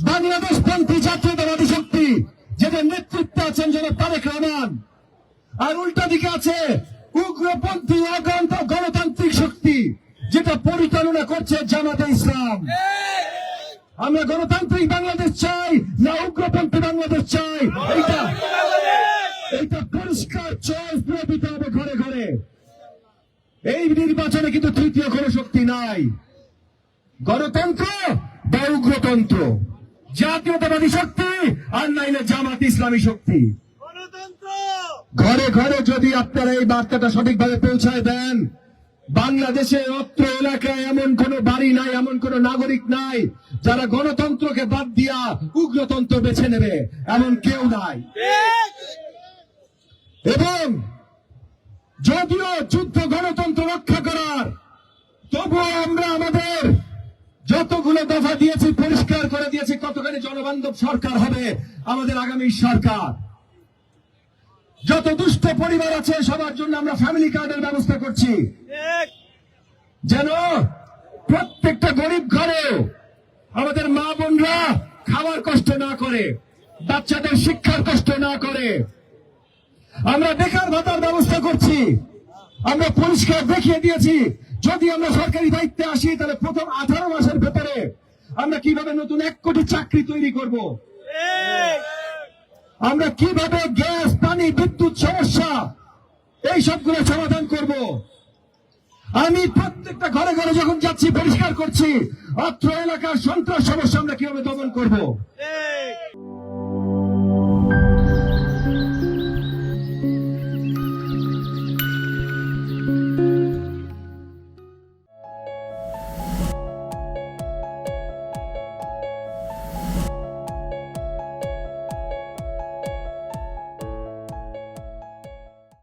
বাংলাদেশপন্থী জাতীয়তাবাদী শক্তি, যেটা নেতৃত্বে আছেন জনাব তারেক রহমান, আর উল্টা দিকে আছে উগ্রপন্থী গণতান্ত্রিক শক্তি, যেটা পরিচালনা করছে জামাতে ইসলাম। আমরা গণতান্ত্রিক বাংলাদেশ চাই না উগ্রপন্থী বাংলাদেশ চাই, এইটা পরিষ্কার চয়েস দিয়ে দিতে হবে ঘরে ঘরে। এই নির্বাচনে কিন্তু তৃতীয় কোন শক্তি নাই, গণতন্ত্র বা উগ্রতন্ত্র, জাতীয়তাবাদী শক্তি আর নাইলে জামাত ইসলামী শক্তি। ঘরে ঘরে যদি আপনারা এই বার্তাটা সঠিকভাবে পৌঁছায় দেন, বাংলাদেশের অত্র এলাকায় এমন কোন বাড়ি নাই, এমন কোন নাগরিক নাই যারা গণতন্ত্রকে বাদ দিয়া উগ্রতন্ত্র বেছে নেবে, এমন কেউ নাই। এবং যদিও যুদ্ধ গণতন্ত্র রক্ষা করার, তবুও আমরা আমাদের যতগুলো দফা দিয়েছি পরিষ্কার করে দিয়েছি কতখানি জনবান্ধব সরকার হবে আমাদের আগামী সরকার। যত দুষ্ট পরিবার আছে সবার জন্য আমরা ফ্যামিলি কার্ডের ব্যবস্থা করছি, যেন প্রত্যেকটা গরিব ঘরেও আমাদের মা বোনরা খাওয়ার কষ্ট না করে, বাচ্চাদের শিক্ষার কষ্ট না করে। আমরা বেকার ভাতার ব্যবস্থা করছি, আমরা পরিষ্কার দেখিয়ে দিয়েছি যদি আমরা সরকারি দায়িত্বে আসি তাহলে প্রথম 18 মাসের ভেতরে আমরা কিভাবে নতুন 1 কোটি চাকরি তৈরি করব, আমরা কিভাবে গ্যাস, পানি, বিদ্যুৎ সমস্যা এই সবগুলো সমাধান করব। আমি প্রত্যেকটা ঘরে ঘরে যখন যাচ্ছি পরিষ্কার করছি অত্র এলাকার সন্ত্রাস সমস্যা আমরা কিভাবে দমন করব।